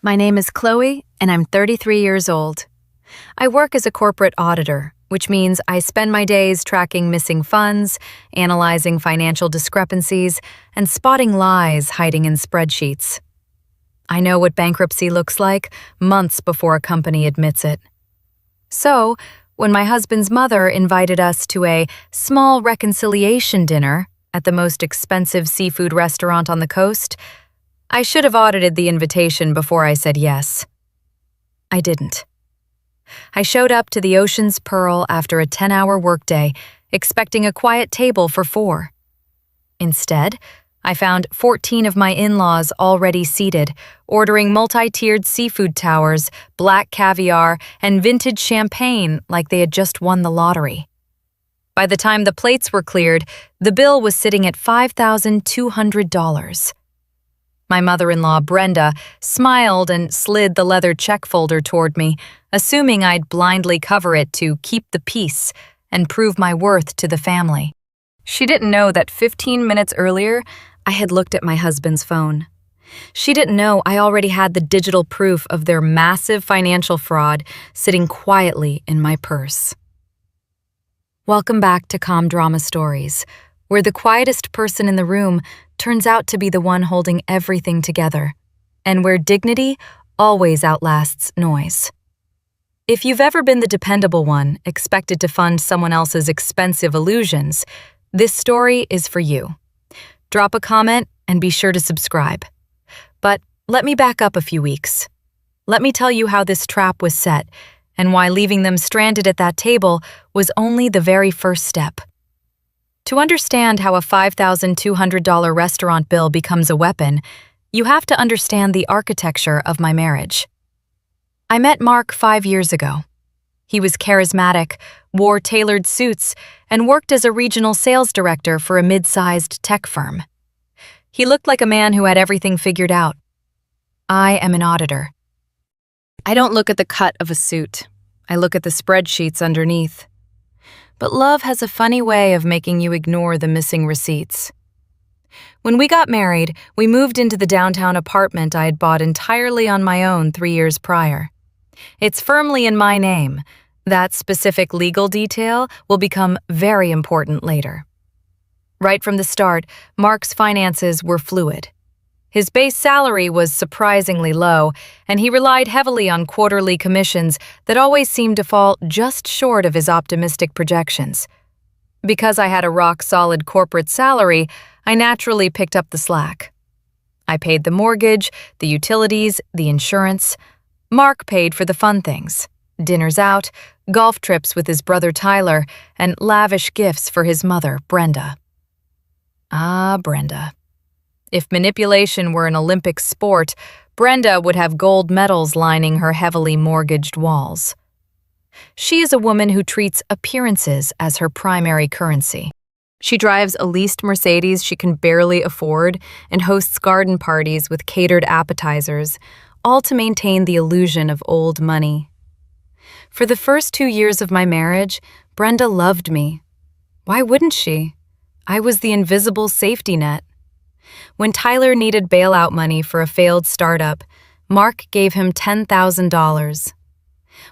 My name is Chloe, and I'm 33 years old. I work as a corporate auditor, which means I spend my days tracking missing funds, analyzing financial discrepancies, and spotting lies hiding in spreadsheets. I know what bankruptcy looks like months before a company admits it. So, when my husband's mother invited us to a small reconciliation dinner at the most expensive seafood restaurant on the coast, I should have audited the invitation before I said yes. I didn't. I showed up to the Ocean's Pearl after a 10-hour workday, expecting a quiet table for 4. Instead, I found 14 of my in-laws already seated, ordering multi-tiered seafood towers, black caviar, and vintage champagne like they had just won the lottery. By the time the plates were cleared, the bill was sitting at $5,200. My mother-in-law, Brenda, smiled and slid the leather check folder toward me, assuming I'd blindly cover it to keep the peace and prove my worth to the family. She didn't know that 15 minutes earlier, I had looked at my husband's phone. She didn't know I already had the digital proof of their massive financial fraud sitting quietly in my purse. Welcome back to Calm Drama Stories, where the quietest person in the room turns out to be the one holding everything together, and where dignity always outlasts noise. If you've ever been the dependable one expected to fund someone else's expensive illusions, this story is for you. Drop a comment and be sure to subscribe. But let me back up a few weeks. Let me tell you how this trap was set and why leaving them stranded at that table was only the very first step. To understand how a $5,200 restaurant bill becomes a weapon, you have to understand the architecture of my marriage. I met Mark 5 years ago. He was charismatic, wore tailored suits, and worked as a regional sales director for a mid-sized tech firm. He looked like a man who had everything figured out. I am an auditor. I don't look at the cut of a suit. I look at the spreadsheets underneath. But love has a funny way of making you ignore the missing receipts. When we got married, we moved into the downtown apartment I had bought entirely on my own 3 years prior. It's firmly in my name. That specific legal detail will become very important later. Right from the start, Mark's finances were fluid. His base salary was surprisingly low, and he relied heavily on quarterly commissions that always seemed to fall just short of his optimistic projections. Because I had a rock-solid corporate salary, I naturally picked up the slack. I paid the mortgage, the utilities, the insurance. Mark paid for the fun things: dinners out, golf trips with his brother Tyler, and lavish gifts for his mother, Brenda. Ah, Brenda. If manipulation were an Olympic sport, Brenda would have gold medals lining her heavily mortgaged walls. She is a woman who treats appearances as her primary currency. She drives a leased Mercedes she can barely afford and hosts garden parties with catered appetizers, all to maintain the illusion of old money. For the first 2 years of my marriage, Brenda loved me. Why wouldn't she? I was the invisible safety net. When Tyler needed bailout money for a failed startup, Mark gave him $10,000.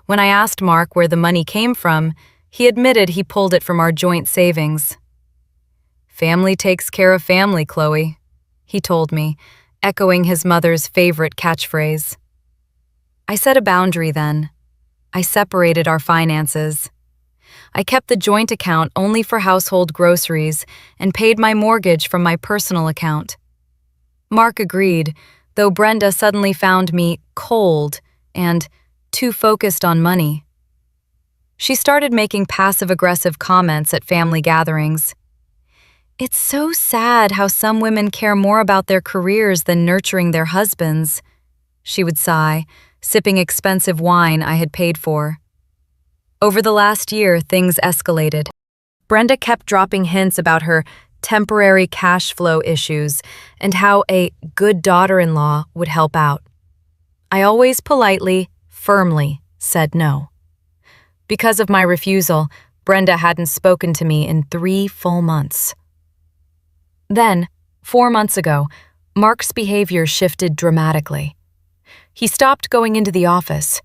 When I asked Mark where the money came from, he admitted he pulled it from our joint savings. "Family takes care of family, Chloe," he told me, echoing his mother's favorite catchphrase. I set a boundary then. I separated our finances. I kept the joint account only for household groceries and paid my mortgage from my personal account. Mark agreed, though Brenda suddenly found me cold and too focused on money. She started making passive-aggressive comments at family gatherings. "It's so sad how some women care more about their careers than nurturing their husbands," she would sigh, sipping expensive wine I had paid for. Over the last year, things escalated. Brenda kept dropping hints about her temporary cash flow issues and how a good daughter-in-law would help out. I always politely, firmly said no. Because of my refusal, Brenda hadn't spoken to me in 3 full months. Then, 4 months ago, Mark's behavior shifted dramatically. He stopped going into the office.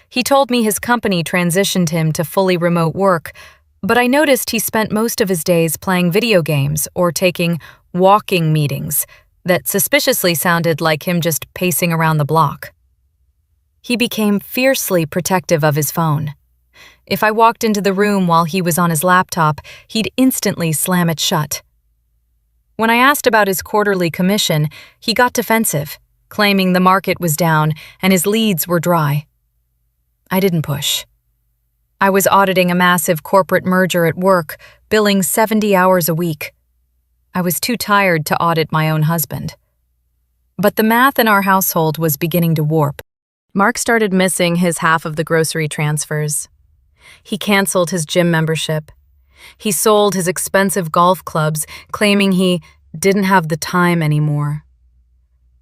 He told me his company transitioned him to fully remote work, but I noticed he spent most of his days playing video games or taking walking meetings that suspiciously sounded like him just pacing around the block. He became fiercely protective of his phone. If I walked into the room while he was on his laptop, he'd instantly slam it shut. When I asked about his quarterly commission, he got defensive, claiming the market was down and his leads were dry. I didn't push. I was auditing a massive corporate merger at work, billing 70 hours a week. I was too tired to audit my own husband. But the math in our household was beginning to warp. Mark started missing his half of the grocery transfers. He canceled his gym membership. He sold his expensive golf clubs, claiming he didn't have the time anymore.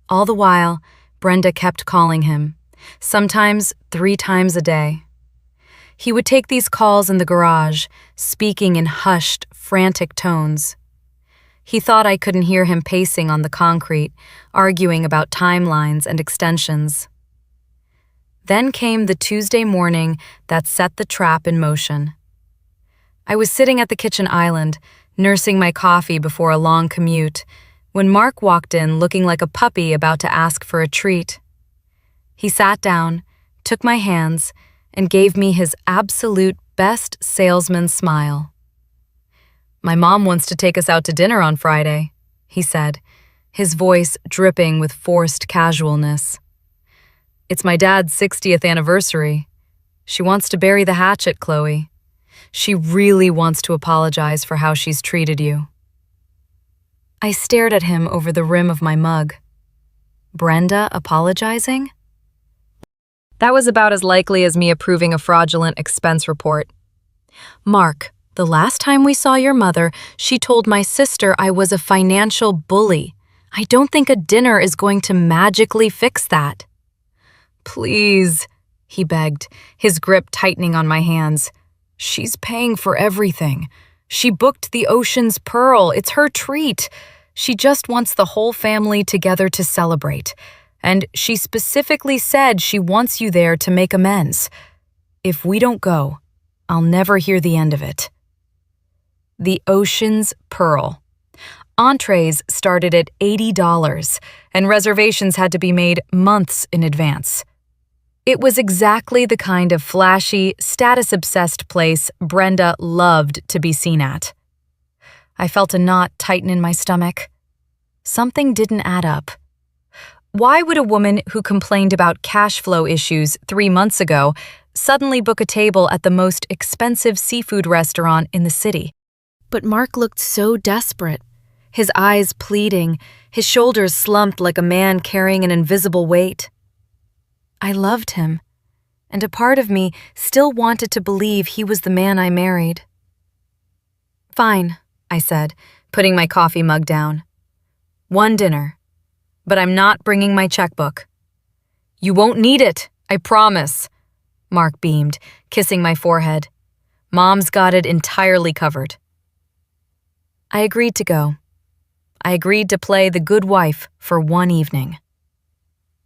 All the while, Brenda kept calling him, sometimes 3 times a day. He would take these calls in the garage, speaking in hushed, frantic tones. He thought I couldn't hear him pacing on the concrete, arguing about timelines and extensions. Then came the Tuesday morning that set the trap in motion. I was sitting at the kitchen island, nursing my coffee before a long commute, when Mark walked in looking like a puppy about to ask for a treat. He sat down, took my hands, and gave me his absolute best salesman smile. "My mom wants to take us out to dinner on Friday," he said, his voice dripping with forced casualness. "It's my dad's 60th anniversary. She wants to bury the hatchet, Chloe. She really wants to apologize for how she's treated you." I stared at him over the rim of my mug. Brenda apologizing? That was about as likely as me approving a fraudulent expense report. "Mark, the last time we saw your mother, she told my sister I was a financial bully. I don't think a dinner is going to magically fix that." "Please," he begged, his grip tightening on my hands. "She's paying for everything. She booked the Ocean's Pearl. It's her treat. She just wants the whole family together to celebrate. And she specifically said she wants you there to make amends. If we don't go, I'll never hear the end of it." The Ocean's Pearl. Entrees started at $80, and reservations had to be made months in advance. It was exactly the kind of flashy, status-obsessed place Brenda loved to be seen at. I felt a knot tighten in my stomach. Something didn't add up. Why would a woman who complained about cash flow issues 3 months ago suddenly book a table at the most expensive seafood restaurant in the city? But Mark looked so desperate, his eyes pleading, his shoulders slumped like a man carrying an invisible weight. I loved him, and a part of me still wanted to believe he was the man I married. "Fine," I said, putting my coffee mug down. "One dinner, but I'm not bringing my checkbook." "You won't need it, I promise," Mark beamed, kissing my forehead. "Mom's got it entirely covered." I agreed to go. I agreed to play the good wife for one evening.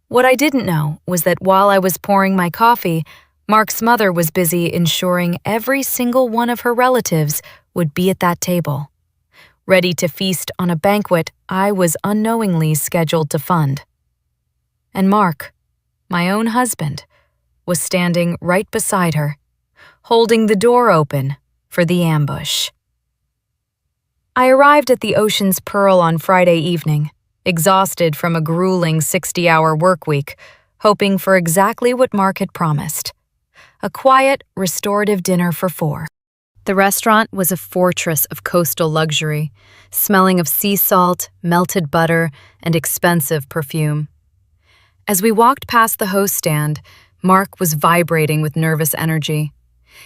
What I didn't know was that while I was pouring my coffee, Mark's mother was busy ensuring every single one of her relatives would be at that table, ready to feast on a banquet I was unknowingly scheduled to fund. And Mark, my own husband, was standing right beside her, holding the door open for the ambush. I arrived at the Ocean's Pearl on Friday evening, exhausted from a grueling 60-hour work week, hoping for exactly what Mark had promised: a quiet, restorative dinner for 4. The restaurant was a fortress of coastal luxury, smelling of sea salt, melted butter, and expensive perfume. As we walked past the host stand, Mark was vibrating with nervous energy.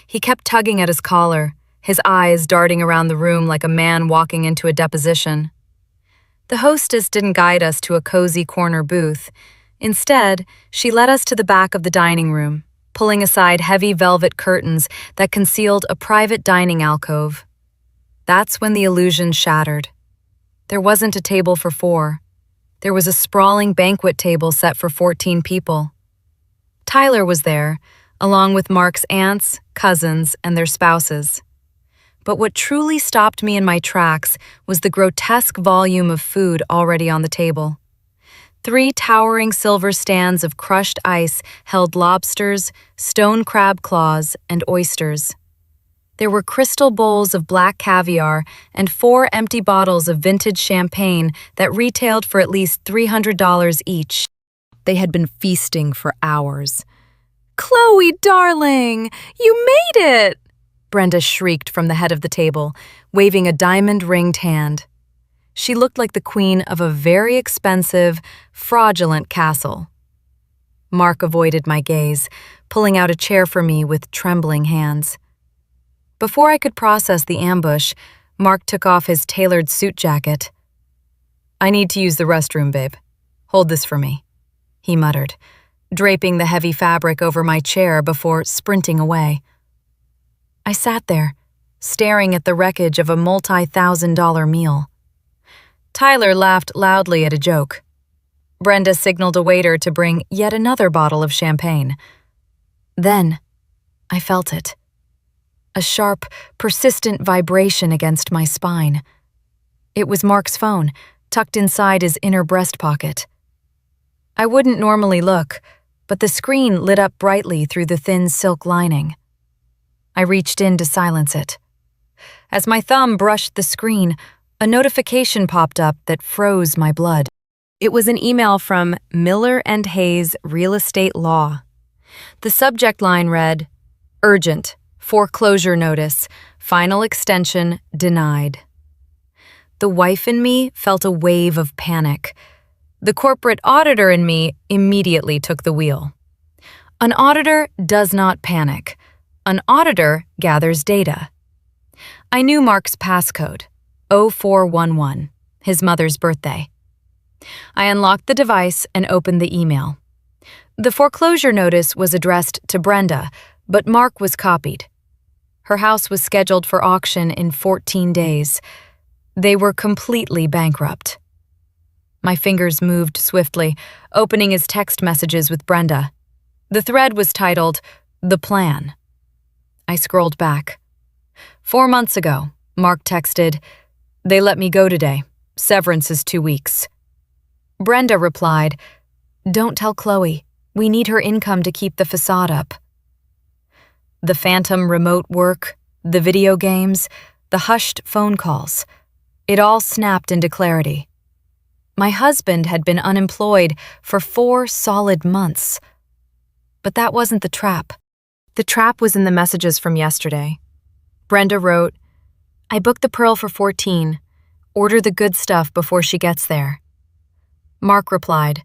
He kept tugging at his collar, his eyes darting around the room like a man walking into a deposition. The hostess didn't guide us to a cozy corner booth. Instead, she led us to the back of the dining room, pulling aside heavy velvet curtains that concealed a private dining alcove. That's when the illusion shattered. There wasn't a table for 4. There was a sprawling banquet table set for 14 people. Tyler was there, along with Mark's aunts, cousins, and their spouses. But what truly stopped me in my tracks was the grotesque volume of food already on the table. 3 towering silver stands of crushed ice held lobsters, stone crab claws, and oysters. There were crystal bowls of black caviar and 4 empty bottles of vintage champagne that retailed for at least $300 each. They had been feasting for hours. "Chloe, darling, you made it!" Brenda shrieked from the head of the table, waving a diamond-ringed hand. She looked like the queen of a very expensive, fraudulent castle. Mark avoided my gaze, pulling out a chair for me with trembling hands. Before I could process the ambush, Mark took off his tailored suit jacket. "I need to use the restroom, babe. Hold this for me," he muttered, draping the heavy fabric over my chair before sprinting away. I sat there, staring at the wreckage of a multi-thousand-dollar meal. Tyler laughed loudly at a joke. Brenda signaled a waiter to bring yet another bottle of champagne. Then, I felt it. A sharp, persistent vibration against my spine. It was Mark's phone, tucked inside his inner breast pocket. I wouldn't normally look, but the screen lit up brightly through the thin silk lining. I reached in to silence it. As my thumb brushed the screen, a notification popped up that froze my blood. It was an email from Miller and Hayes Real Estate Law. The subject line read, "Urgent, foreclosure notice, final extension denied." The wife in me felt a wave of panic. The corporate auditor in me immediately took the wheel. An auditor does not panic. An auditor gathers data. I knew Mark's passcode, 0411, his mother's birthday. I unlocked the device and opened the email. The foreclosure notice was addressed to Brenda, but Mark was copied. Her house was scheduled for auction in 14 days. They were completely bankrupt. My fingers moved swiftly, opening his text messages with Brenda. The thread was titled, "The Plan." I scrolled back. 4 months ago, Mark texted, "They let me go today. Severance is 2 weeks." Brenda replied, "Don't tell Chloe. We need her income to keep the facade up." The phantom remote work, the video games, the hushed phone calls. It all snapped into clarity. My husband had been unemployed for 4 solid months. But that wasn't the trap. The trap was in the messages from yesterday. Brenda wrote, "I booked the Pearl for 14. Order the good stuff before she gets there." Mark replied,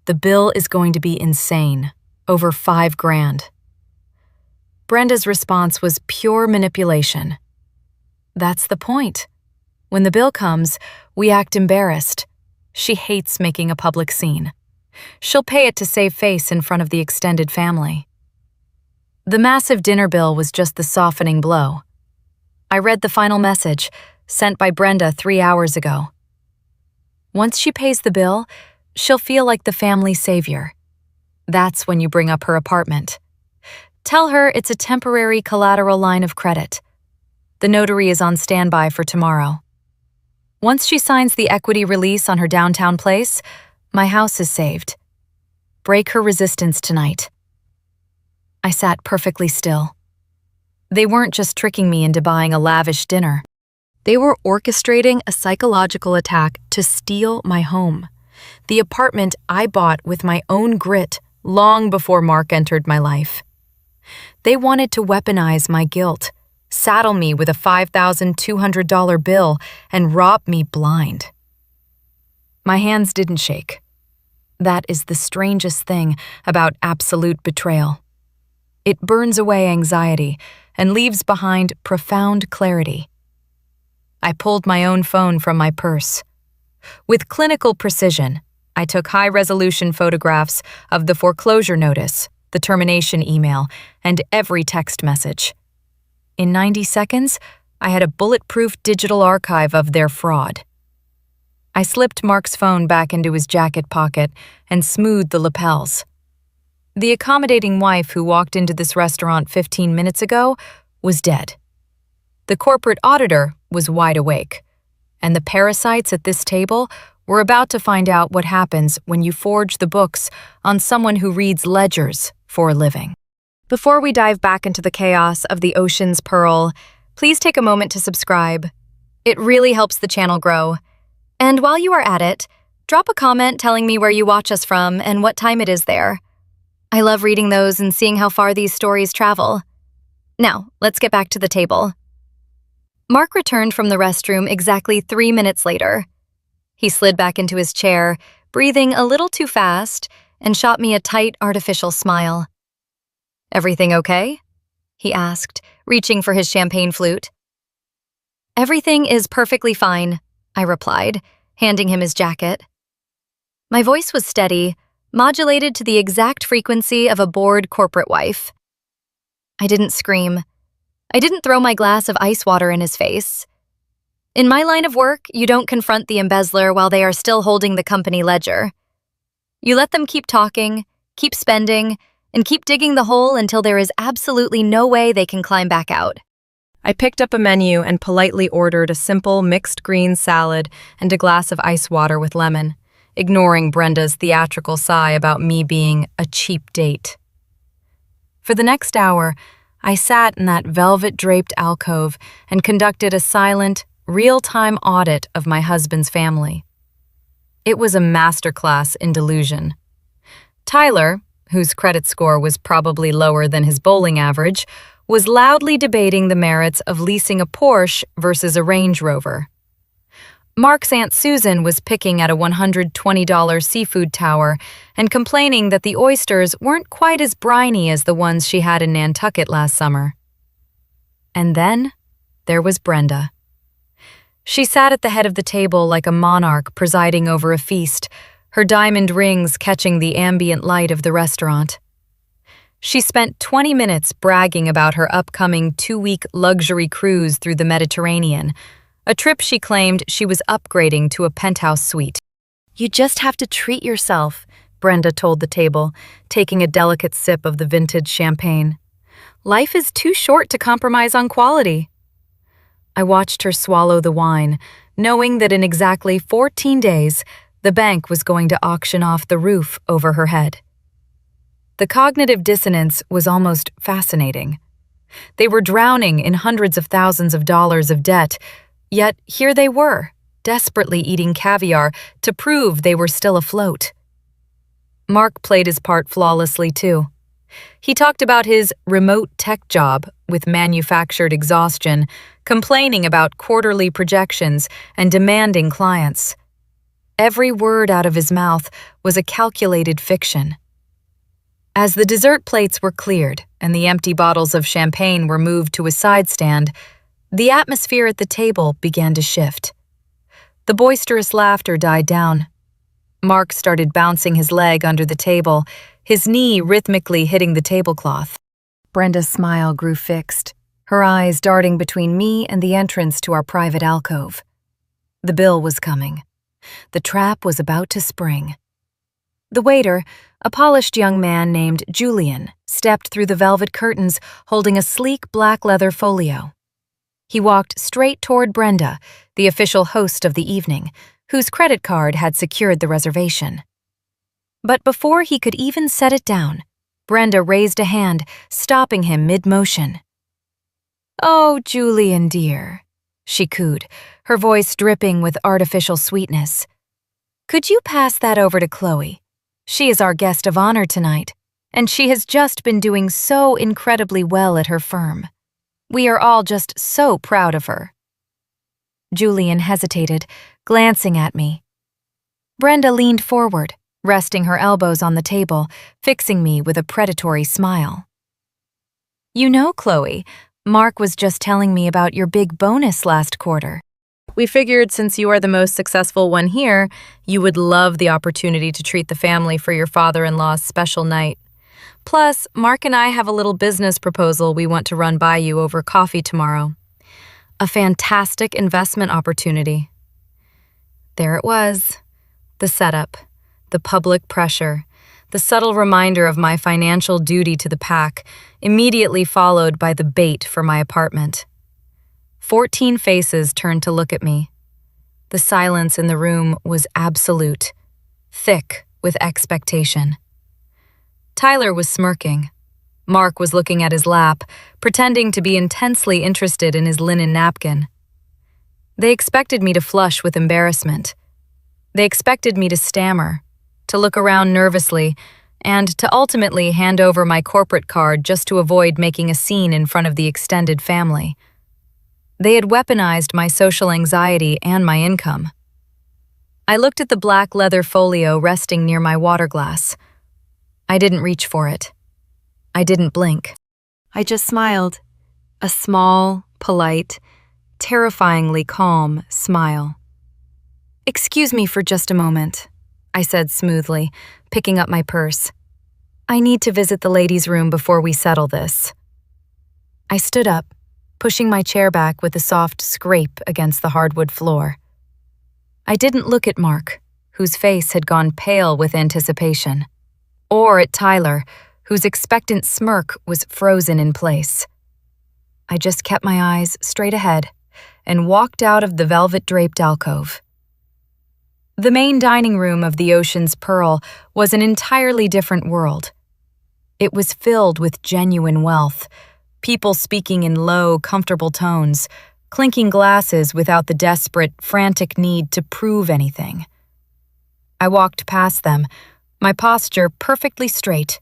"The bill is going to be insane, over $5,000. Brenda's response was pure manipulation. That's the point. When the bill comes, we act embarrassed. She hates making a public scene. She'll pay it to save face in front of the extended family. The massive dinner bill was just the softening blow. I read the final message, sent by Brenda 3 hours ago. Once she pays the bill, she'll feel like the family savior. That's when you bring up her apartment. Tell her it's a temporary collateral line of credit. The notary is on standby for tomorrow. Once she signs the equity release on her downtown place, my house is saved. Break her resistance tonight. I sat perfectly still. They weren't just tricking me into buying a lavish dinner. They were orchestrating a psychological attack to steal my home, the apartment I bought with my own grit long before Mark entered my life. They wanted to weaponize my guilt, saddle me with a $5,200 bill, and rob me blind. My hands didn't shake. That is the strangest thing about absolute betrayal. It burns away anxiety and leaves behind profound clarity. I pulled my own phone from my purse. With clinical precision, I took high-resolution photographs of the foreclosure notice, the termination email, and every text message. In 90 seconds, I had a bulletproof digital archive of their fraud. I slipped Mark's phone back into his jacket pocket and smoothed the lapels. The accommodating wife who walked into this restaurant 15 minutes ago was dead. The corporate auditor was wide awake, and the parasites at this table were about to find out what happens when you forge the books on someone who reads ledgers for a living. Before we dive back into the chaos of the Ocean's Pearl, please take a moment to subscribe. It really helps the channel grow. And while you are at it, drop a comment telling me where you watch us from and what time it is there. I love reading those and seeing how far these stories travel. Now, let's get back to the table. Mark returned from the restroom exactly 3 minutes later. He slid back into his chair, breathing a little too fast, and shot me a tight, artificial smile. "Everything okay?" he asked, reaching for his champagne flute. "Everything is perfectly fine," I replied, handing him his jacket. My voice was steady, modulated to the exact frequency of a bored corporate wife. I didn't scream. I didn't throw my glass of ice water in his face. In my line of work, you don't confront the embezzler while they are still holding the company ledger. You let them keep talking, keep spending, and keep digging the hole until there is absolutely no way they can climb back out. I picked up a menu and politely ordered a simple mixed green salad and a glass of ice water with lemon, ignoring Brenda's theatrical sigh about me being a cheap date. For the next hour, I sat in that velvet-draped alcove and conducted a silent, real-time audit of my husband's family. It was a masterclass in delusion. Tyler, whose credit score was probably lower than his bowling average, was loudly debating the merits of leasing a Porsche versus a Range Rover. Mark's Aunt Susan was picking at a $120 seafood tower and complaining that the oysters weren't quite as briny as the ones she had in Nantucket last summer. And then there was Brenda. She sat at the head of the table like a monarch presiding over a feast, her diamond rings catching the ambient light of the restaurant. She spent 20 minutes bragging about her upcoming 2-week luxury cruise through the Mediterranean, a trip she claimed she was upgrading to a penthouse suite. "You just have to treat yourself," Brenda told the table, taking a delicate sip of the vintage champagne. "Life is too short to compromise on quality." I watched her swallow the wine, knowing that in exactly 14 days, the bank was going to auction off the roof over her head. The cognitive dissonance was almost fascinating. They were drowning in hundreds of thousands of dollars of debt, yet here they were, desperately eating caviar to prove they were still afloat. Mark played his part flawlessly, too. He talked about his remote tech job with manufactured exhaustion, complaining about quarterly projections and demanding clients. Every word out of his mouth was a calculated fiction. As the dessert plates were cleared and the empty bottles of champagne were moved to a side stand, the atmosphere at the table began to shift. The boisterous laughter died down. Mark started bouncing his leg under the table, his knee rhythmically hitting the tablecloth. Brenda's smile grew fixed, her eyes darting between me and the entrance to our private alcove. The bill was coming. The trap was about to spring. The waiter, a polished young man named Julian, stepped through the velvet curtains holding a sleek black leather folio. He walked straight toward Brenda, the official host of the evening, whose credit card had secured the reservation. But before he could even set it down, Brenda raised a hand, stopping him mid-motion. "Oh, Julian dear," she cooed, her voice dripping with artificial sweetness. "Could you pass that over to Chloe? She is our guest of honor tonight, and she has just been doing so incredibly well at her firm. We are all just so proud of her." Julian hesitated, glancing at me. Brenda leaned forward, resting her elbows on the table, fixing me with a predatory smile. "You know, Chloe, Mark was just telling me about your big bonus last quarter. We figured since you are the most successful one here, you would love the opportunity to treat the family for your father-in-law's special night. Plus, Mark and I have a little business proposal we want to run by you over coffee tomorrow. A fantastic investment opportunity." There it was. The setup, the public pressure, the subtle reminder of my financial duty to the pack, immediately followed by the bait for my apartment. 14 faces turned to look at me. The silence in the room was absolute, thick with expectation. Tyler was smirking. Mark was looking at his lap, pretending to be intensely interested in his linen napkin. They expected me to flush with embarrassment. They expected me to stammer, to look around nervously, and to ultimately hand over my corporate card just to avoid making a scene in front of the extended family. They had weaponized my social anxiety and my income. I looked at the black leather folio resting near my water glass. I didn't reach for it. I didn't blink. I just smiled. A small, polite, terrifyingly calm smile. "Excuse me for just a moment," I said smoothly, picking up my purse. "I need to visit the ladies' room before we settle this." I stood up, pushing my chair back with a soft scrape against the hardwood floor. I didn't look at Mark, whose face had gone pale with anticipation, or at Tyler, whose expectant smirk was frozen in place. I just kept my eyes straight ahead and walked out of the velvet-draped alcove. The main dining room of the Ocean's Pearl was an entirely different world. It was filled with genuine wealth, people speaking in low, comfortable tones, clinking glasses without the desperate, frantic need to prove anything. I walked past them, my posture perfectly straight,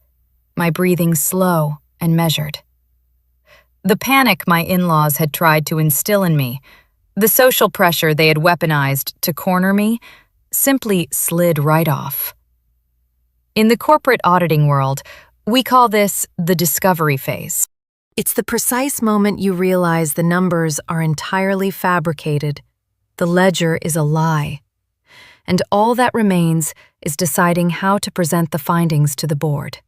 my breathing slow and measured. The panic my in-laws had tried to instill in me, the social pressure they had weaponized to corner me, simply slid right off. In the corporate auditing world, we call this the discovery phase. It's the precise moment you realize the numbers are entirely fabricated, the ledger is a lie, and all that remains is deciding how to present the findings to the board.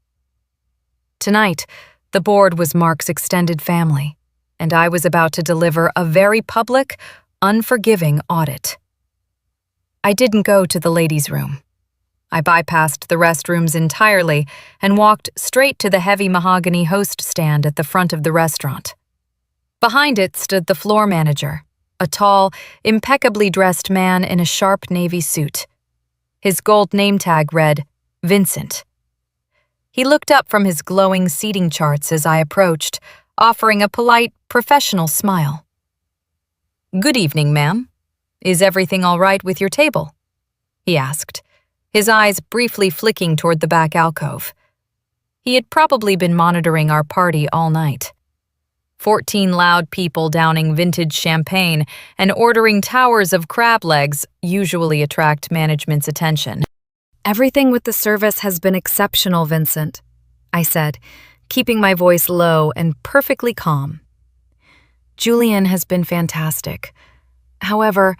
Tonight, the board was Mark's extended family, and I was about to deliver a very public, unforgiving audit. I didn't go to the ladies' room. I bypassed the restrooms entirely and walked straight to the heavy mahogany host stand at the front of the restaurant. Behind it stood the floor manager, a tall, impeccably dressed man in a sharp navy suit. His gold name tag read, Vincent. He looked up from his glowing seating charts as I approached, offering a polite, professional smile. "Good evening, ma'am. Is everything all right with your table?" he asked, his eyes briefly flicking toward the back alcove. He had probably been monitoring our party all night. 14 loud people downing vintage champagne and ordering towers of crab legs usually attract management's attention. "Everything with the service has been exceptional, Vincent," I said, keeping my voice low and perfectly calm. "Julian has been fantastic. However,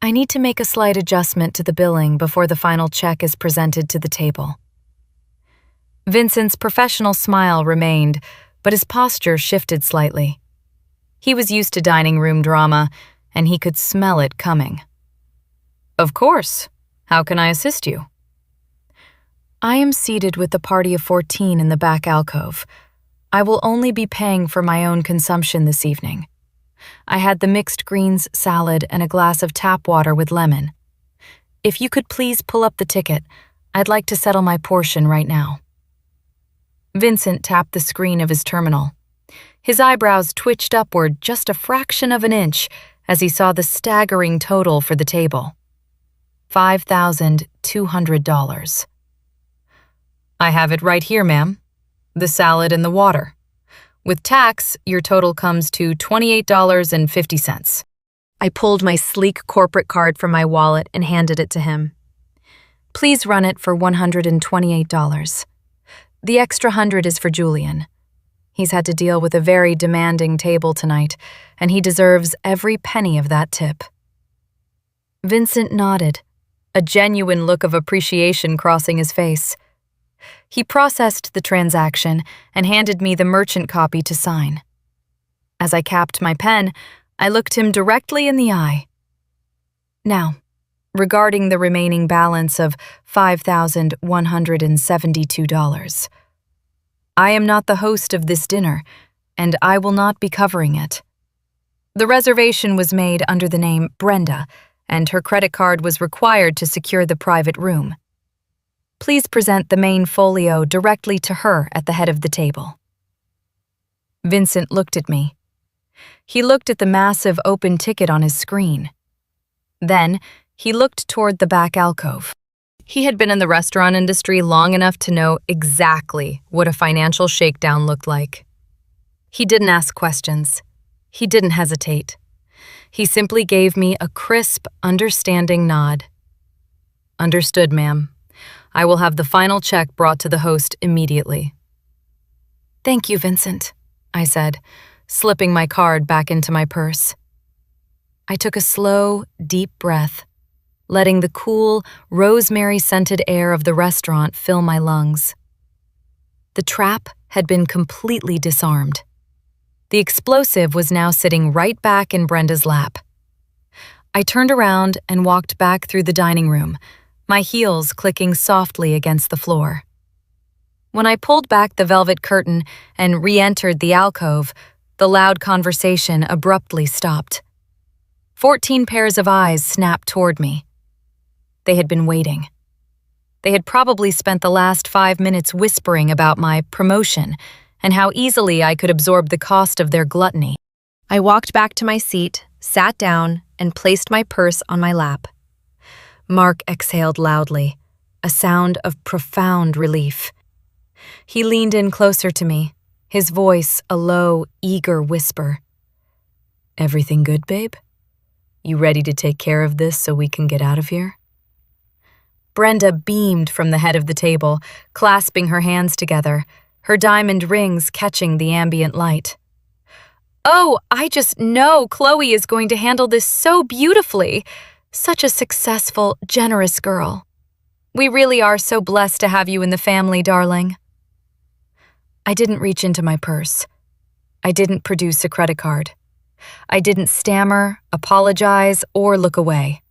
I need to make a slight adjustment to the billing before the final check is presented to the table." Vincent's professional smile remained, but his posture shifted slightly. He was used to dining room drama, and he could smell it coming. "Of course. How can I assist you?" "I am seated with the party of 14 in the back alcove. I will only be paying for my own consumption this evening. I had the mixed greens salad and a glass of tap water with lemon. If you could please pull up the ticket, I'd like to settle my portion right now." Vincent tapped the screen of his terminal. His eyebrows twitched upward just a fraction of an inch as he saw the staggering total for the table. $5,200. "I have it right here, ma'am. The salad and the water. With tax, your total comes to $28.50. I pulled my sleek corporate card from my wallet and handed it to him. "Please run it for $128. The extra $100 is for Julian. He's had to deal with a very demanding table tonight, and he deserves every penny of that tip." Vincent nodded, a genuine look of appreciation crossing his face. He processed the transaction and handed me the merchant copy to sign. As I capped my pen, I looked him directly in the eye. "Now, regarding the remaining balance of $5,172. I am not the host of this dinner, and I will not be covering it. The reservation was made under the name Brenda, and her credit card was required to secure the private room. Please present the main folio directly to her at the head of the table. Vincent looked at me. He looked at the massive open ticket on his screen. Then, he looked toward the back alcove. He had been in the restaurant industry long enough to know exactly what a financial shakedown looked like. He didn't ask questions. He didn't hesitate. He simply gave me a crisp, understanding nod. Understood, ma'am. I will have the final check brought to the host immediately. Thank you, Vincent, I said, slipping my card back into my purse. I took a slow, deep breath, letting the cool, rosemary-scented air of the restaurant fill my lungs. The trap had been completely disarmed. The explosive was now sitting right back in Brenda's lap. I turned around and walked back through the dining room, my heels clicking softly against the floor. When I pulled back the velvet curtain and re-entered the alcove, the loud conversation abruptly stopped. 14 pairs of eyes snapped toward me. They had been waiting. They had probably spent the last 5 minutes whispering about my promotion and how easily I could absorb the cost of their gluttony. I walked back to my seat, sat down, and placed my purse on my lap. Mark exhaled loudly, a sound of profound relief. He leaned in closer to me, his voice a low, eager whisper. Everything good, babe? You ready to take care of this so we can get out of here? Brenda beamed from the head of the table, clasping her hands together, her diamond rings catching the ambient light. Oh, I just know Chloe is going to handle this so beautifully. Such a successful, generous girl. We really are so blessed to have you in the family, darling. I didn't reach into my purse. I didn't produce a credit card. I didn't stammer, apologize, or look away.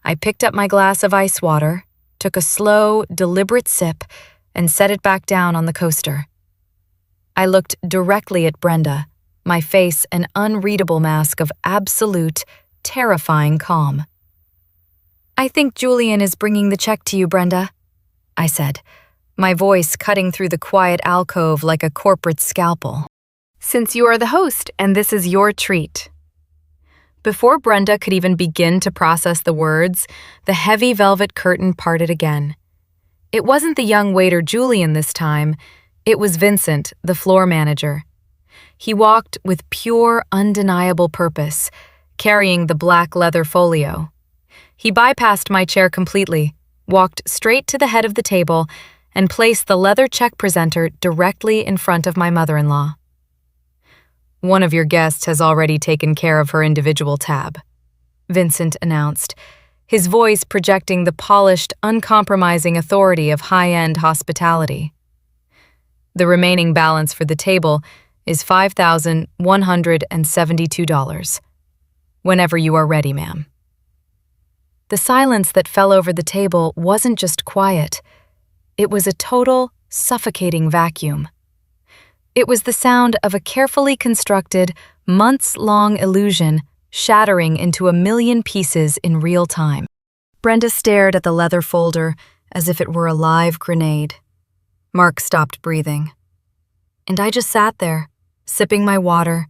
I picked up my glass of ice water, took a slow, deliberate sip, and set it back down on the coaster. I looked directly at Brenda, my face an unreadable mask of absolute, terrifying calm. I think Julian is bringing the check to you, Brenda, I said, my voice cutting through the quiet alcove like a corporate scalpel. Since you are the host and this is your treat. Before Brenda could even begin to process the words, the heavy velvet curtain parted again. It wasn't the young waiter Julian this time, it was Vincent, the floor manager. He walked with pure, undeniable purpose, carrying the black leather folio. He bypassed my chair completely, walked straight to the head of the table, and placed the leather check presenter directly in front of my mother-in-law. One of your guests has already taken care of her individual tab, Vincent announced, his voice projecting the polished, uncompromising authority of high-end hospitality. The remaining balance for the table is $5,172. Whenever you are ready, ma'am. The silence that fell over the table wasn't just quiet. It was a total, suffocating vacuum. It was the sound of a carefully constructed, months-long illusion shattering into a million pieces in real time. Brenda stared at the leather folder as if it were a live grenade. Mark stopped breathing. And I just sat there, sipping my water,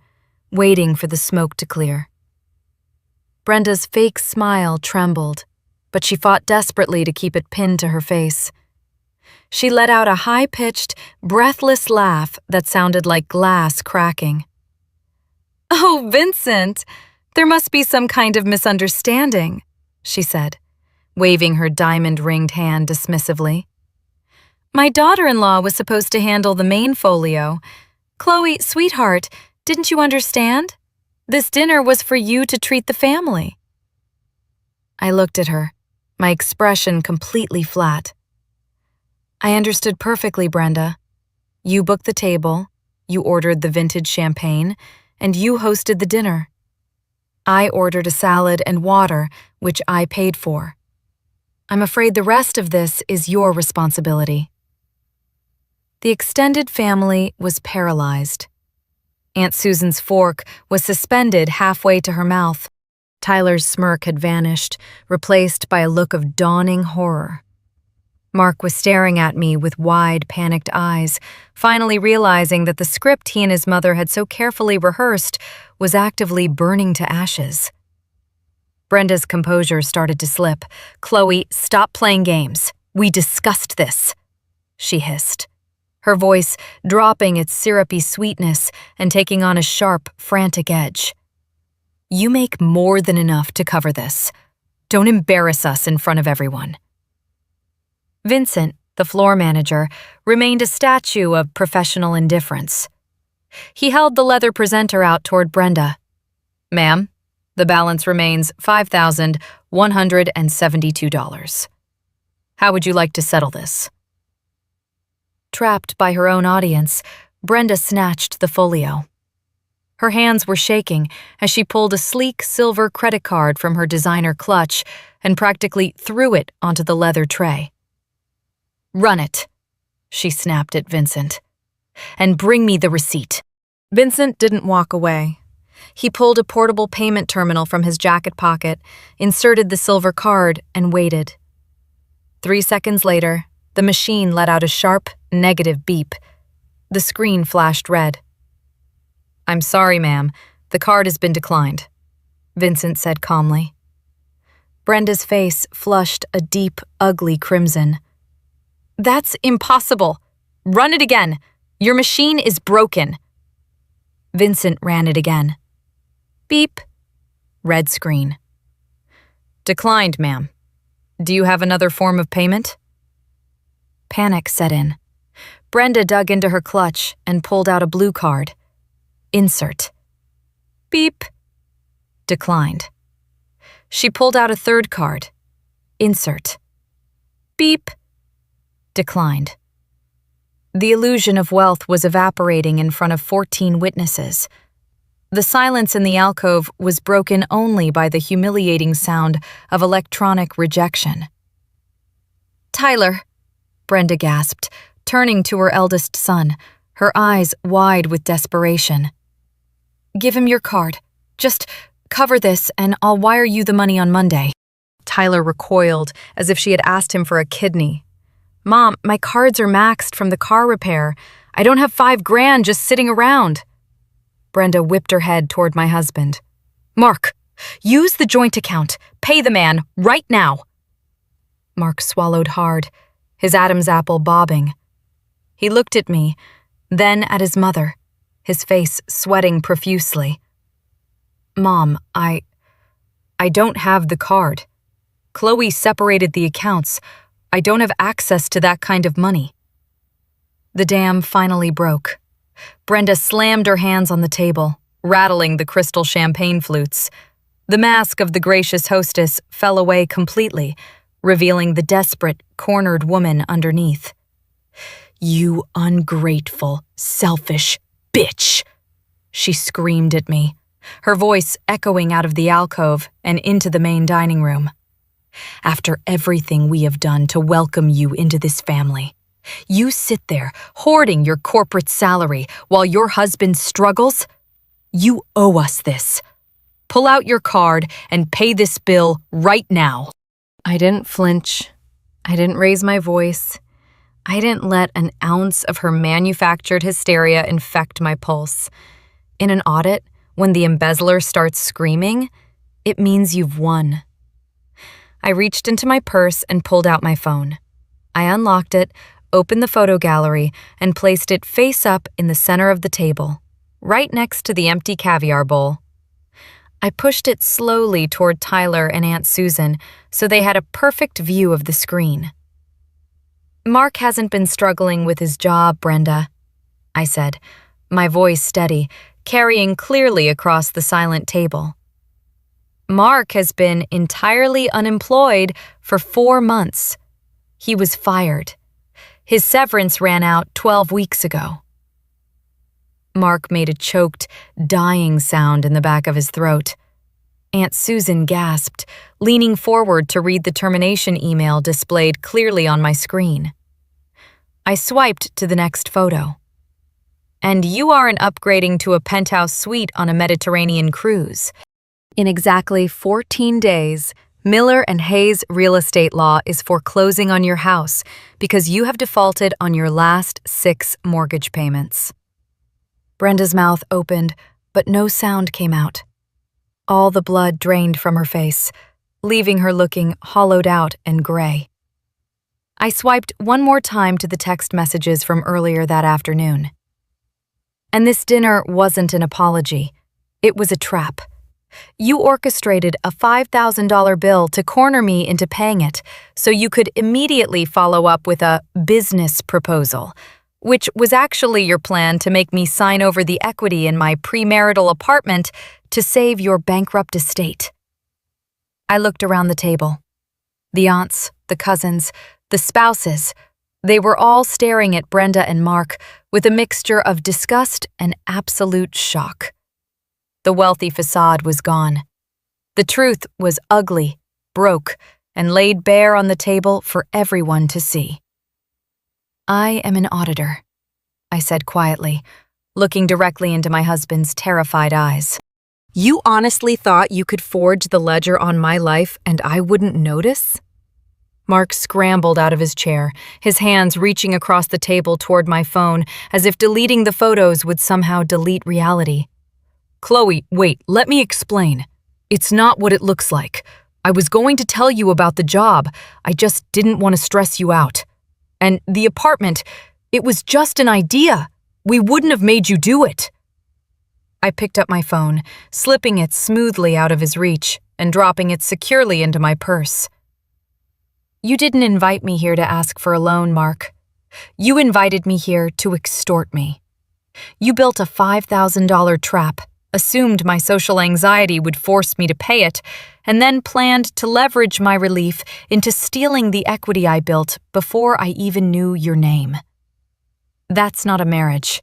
waiting for the smoke to clear. Brenda's fake smile trembled, but she fought desperately to keep it pinned to her face. She let out a high-pitched, breathless laugh that sounded like glass cracking. "Oh, Vincent, there must be some kind of misunderstanding," she said, waving her diamond-ringed hand dismissively. "My daughter-in-law was supposed to handle the main folio. Chloe, sweetheart, didn't you understand? This dinner was for you to treat the family." I looked at her, my expression completely flat. "I understood perfectly, Brenda. You booked the table, you ordered the vintage champagne, and you hosted the dinner. I ordered a salad and water, which I paid for. I'm afraid the rest of this is your responsibility." The extended family was paralyzed. Aunt Susan's fork was suspended halfway to her mouth. Tyler's smirk had vanished, replaced by a look of dawning horror. Mark was staring at me with wide, panicked eyes, finally realizing that the script he and his mother had so carefully rehearsed was actively burning to ashes. Brenda's composure started to slip. "Chloe, stop playing games. We discussed this," she hissed, her voice dropping its syrupy sweetness and taking on a sharp, frantic edge. "You make more than enough to cover this. Don't embarrass us in front of everyone." Vincent, the floor manager, remained a statue of professional indifference. He held the leather presenter out toward Brenda. "Ma'am, the balance remains $5,172. How would you like to settle this?" Trapped by her own audience, Brenda snatched the folio. Her hands were shaking as she pulled a sleek silver credit card from her designer clutch and practically threw it onto the leather tray. "Run it," she snapped at Vincent. "And bring me the receipt." Vincent didn't walk away. He pulled a portable payment terminal from his jacket pocket, inserted the silver card, and waited. 3 seconds later, the machine let out a sharp, negative beep. The screen flashed red. "I'm sorry, ma'am. The card has been declined," Vincent said calmly. Brenda's face flushed a deep, ugly crimson. "That's impossible. Run it again. Your machine is broken." Vincent ran it again. Beep. Red screen. "Declined, ma'am. Do you have another form of payment?" Panic set in. Brenda dug into her clutch and pulled out a blue card. Insert. Beep. Declined. She pulled out a third card. Insert. Beep. Declined. The illusion of wealth was evaporating in front of 14 witnesses. The silence in the alcove was broken only by the humiliating sound of electronic rejection. "Tyler," Brenda gasped, turning to her eldest son, her eyes wide with desperation. "Give him your card. Just cover this and I'll wire you the money on Monday." Tyler recoiled as if she had asked him for a kidney. "Mom, my cards are maxed from the car repair. I don't have $5,000 just sitting around." Brenda whipped her head toward my husband. "Mark, use the joint account. Pay the man right now." Mark swallowed hard, his Adam's apple bobbing. He looked at me, then at his mother, his face sweating profusely. "Mom, I don't have the card. Chloe separated the accounts. I don't have access to that kind of money." The dam finally broke. Brenda slammed her hands on the table, rattling the crystal champagne flutes. The mask of the gracious hostess fell away completely, revealing the desperate, cornered woman underneath. "You ungrateful, selfish bitch!" she screamed at me, her voice echoing out of the alcove and into the main dining room. "After everything we have done to welcome you into this family, you sit there hoarding your corporate salary while your husband struggles? You owe us this. Pull out your card and pay this bill right now." I didn't flinch. I didn't raise my voice. I didn't let an ounce of her manufactured hysteria infect my pulse. In an audit, when the embezzler starts screaming, it means you've won. I reached into my purse and pulled out my phone. I unlocked it, opened the photo gallery, and placed it face up in the center of the table, right next to the empty caviar bowl. I pushed it slowly toward Tyler and Aunt Susan so they had a perfect view of the screen. "Mark hasn't been struggling with his job, Brenda," I said, my voice steady, carrying clearly across the silent table. "Mark has been entirely unemployed for 4 months. He was fired. His severance ran out 12 weeks ago." Mark made a choked, dying sound in the back of his throat. Aunt Susan gasped, leaning forward to read the termination email displayed clearly on my screen. I swiped to the next photo. "And you aren't upgrading to a penthouse suite on a Mediterranean cruise. In exactly 14 days, Miller and Hayes Real Estate Law is foreclosing on your house because you have defaulted on your last 6 mortgage payments." Brenda's mouth opened, but no sound came out. All the blood drained from her face, leaving her looking hollowed out and gray. I swiped one more time to the text messages from earlier that afternoon. "And this dinner wasn't an apology. It was a trap. You orchestrated a $5,000 bill to corner me into paying it so you could immediately follow up with a business proposal, which was actually your plan to make me sign over the equity in my premarital apartment to save your bankrupt estate." I looked around the table. The aunts, the cousins, the spouses, they were all staring at Brenda and Mark with a mixture of disgust and absolute shock. The wealthy facade was gone. The truth was ugly, broke, and laid bare on the table for everyone to see. "I am an auditor," I said quietly, looking directly into my husband's terrified eyes. "You honestly thought you could forge the ledger on my life and I wouldn't notice?" Mark scrambled out of his chair, his hands reaching across the table toward my phone as if deleting the photos would somehow delete reality. "Chloe, wait, let me explain. It's not what it looks like. I was going to tell you about the job. I just didn't want to stress you out. And the apartment, it was just an idea. We wouldn't have made you do it." I picked up my phone, slipping it smoothly out of his reach and dropping it securely into my purse. "You didn't invite me here to ask for a loan, Mark. You invited me here to extort me. You built a $5,000 trap, assumed my social anxiety would force me to pay it, and then planned to leverage my relief into stealing the equity I built before I even knew your name. That's not a marriage.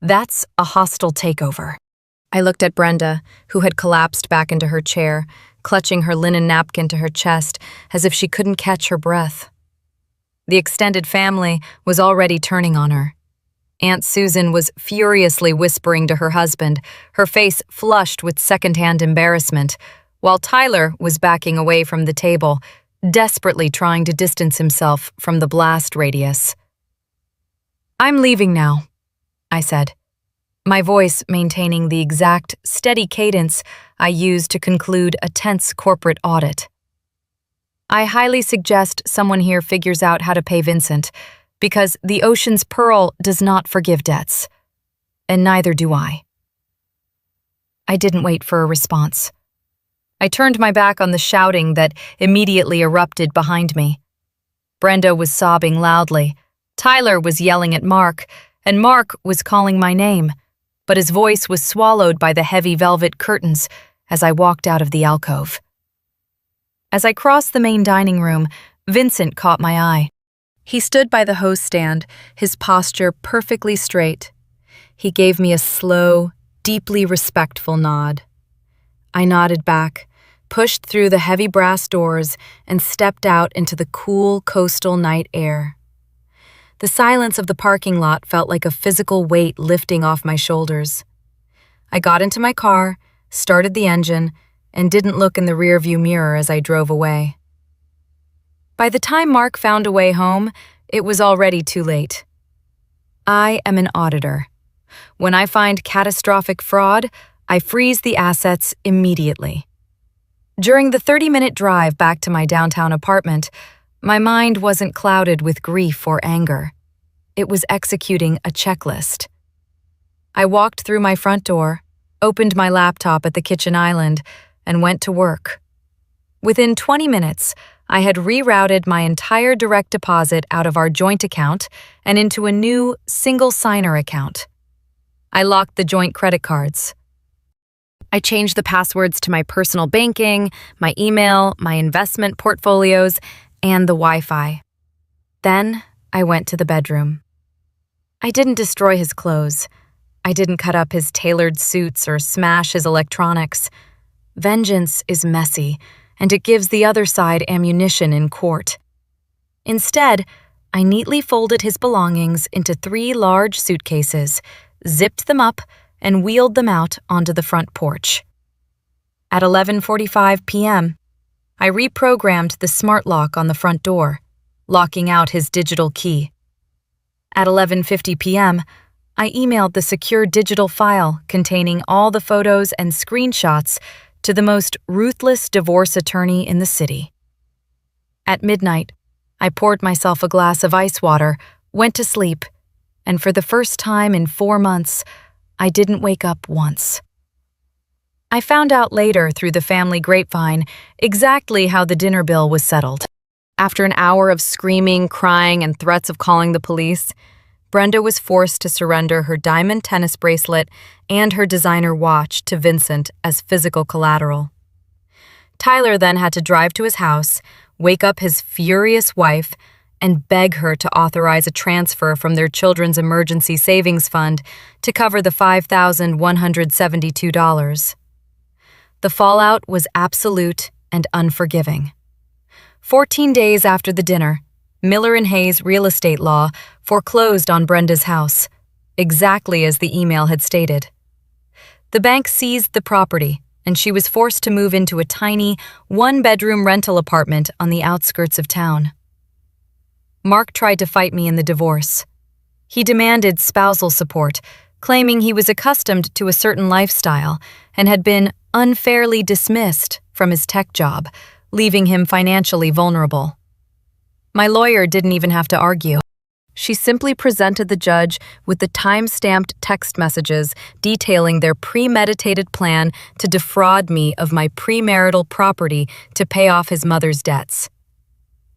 That's a hostile takeover." I looked at Brenda, who had collapsed back into her chair, clutching her linen napkin to her chest as if she couldn't catch her breath. The extended family was already turning on her. Aunt Susan was furiously whispering to her husband, her face flushed with secondhand embarrassment, while Tyler was backing away from the table, desperately trying to distance himself from the blast radius. "I'm leaving now," I said, my voice maintaining the exact, steady cadence I used to conclude a tense corporate audit. "I highly suggest someone here figures out how to pay Vincent, because the Ocean's Pearl does not forgive debts, and neither do I." I didn't wait for a response. I turned my back on the shouting that immediately erupted behind me. Brenda was sobbing loudly, Tyler was yelling at Mark, and Mark was calling my name, but his voice was swallowed by the heavy velvet curtains as I walked out of the alcove. As I crossed the main dining room, Vincent caught my eye. He stood by the hose stand, his posture perfectly straight. He gave me a slow, deeply respectful nod. I nodded back, pushed through the heavy brass doors, and stepped out into the cool coastal night air. The silence of the parking lot felt like a physical weight lifting off my shoulders. I got into my car, started the engine, and didn't look in the rearview mirror as I drove away. By the time Mark found a way home, it was already too late. I am an auditor. When I find catastrophic fraud, I freeze the assets immediately. During the 30-minute drive back to my downtown apartment, my mind wasn't clouded with grief or anger. It was executing a checklist. I walked through my front door, opened my laptop at the kitchen island, and went to work. Within 20 minutes, I had rerouted my entire direct deposit out of our joint account and into a new single-signer account. I locked the joint credit cards. I changed the passwords to my personal banking, my email, my investment portfolios, and the Wi-Fi. Then I went to the bedroom. I didn't destroy his clothes. I didn't cut up his tailored suits or smash his electronics. Vengeance is messy, and it gives the other side ammunition in court. Instead, I neatly folded his belongings into 3 large suitcases, zipped them up, and wheeled them out onto the front porch. At 11:45 p.m., I reprogrammed the smart lock on the front door, locking out his digital key. At 11:50 p.m., I emailed the secure digital file containing all the photos and screenshots to the most ruthless divorce attorney in the city. At midnight, I poured myself a glass of ice water, went to sleep, and for the first time in 4 months, I didn't wake up once. I found out later through the family grapevine exactly how the dinner bill was settled. After an hour of screaming, crying, and threats of calling the police, Brenda was forced to surrender her diamond tennis bracelet and her designer watch to Vincent as physical collateral. Tyler then had to drive to his house, wake up his furious wife, and beg her to authorize a transfer from their children's emergency savings fund to cover the $5,172. The fallout was absolute and unforgiving. 14 days after the dinner, Miller & Hayes Real Estate Law foreclosed on Brenda's house, exactly as the email had stated. The bank seized the property, and she was forced to move into a tiny, 1-bedroom rental apartment on the outskirts of town. Mark tried to fight me in the divorce. He demanded spousal support, claiming he was accustomed to a certain lifestyle and had been unfairly dismissed from his tech job, leaving him financially vulnerable. My lawyer didn't even have to argue. She simply presented the judge with the time-stamped text messages detailing their premeditated plan to defraud me of my premarital property to pay off his mother's debts.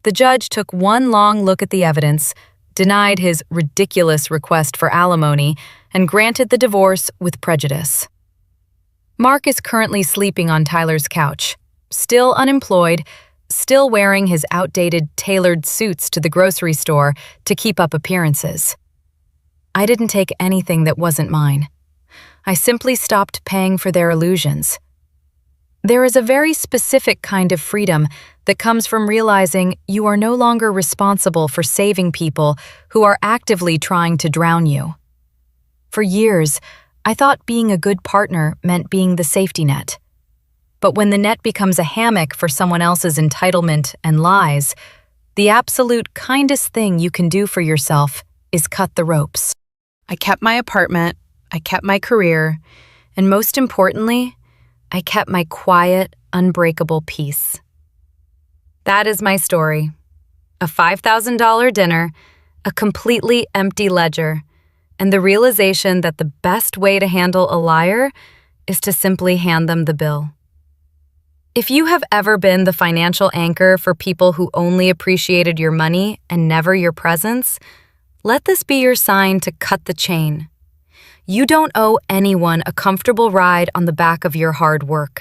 The judge took one long look at the evidence, denied his ridiculous request for alimony, and granted the divorce with prejudice. Mark is currently sleeping on Tyler's couch, still unemployed, still wearing his outdated tailored suits to the grocery store to keep up appearances. I didn't take anything that wasn't mine. I simply stopped paying for their illusions. There is a very specific kind of freedom that comes from realizing you are no longer responsible for saving people who are actively trying to drown you. For years, I thought being a good partner meant being the safety net. But when the net becomes a hammock for someone else's entitlement and lies, the absolute kindest thing you can do for yourself is cut the ropes. I kept my apartment, I kept my career, and most importantly, I kept my quiet, unbreakable peace. That is my story. A $5,000 dinner, a completely empty ledger, and the realization that the best way to handle a liar is to simply hand them the bill. If you have ever been the financial anchor for people who only appreciated your money and never your presence, let this be your sign to cut the chain. You don't owe anyone a comfortable ride on the back of your hard work.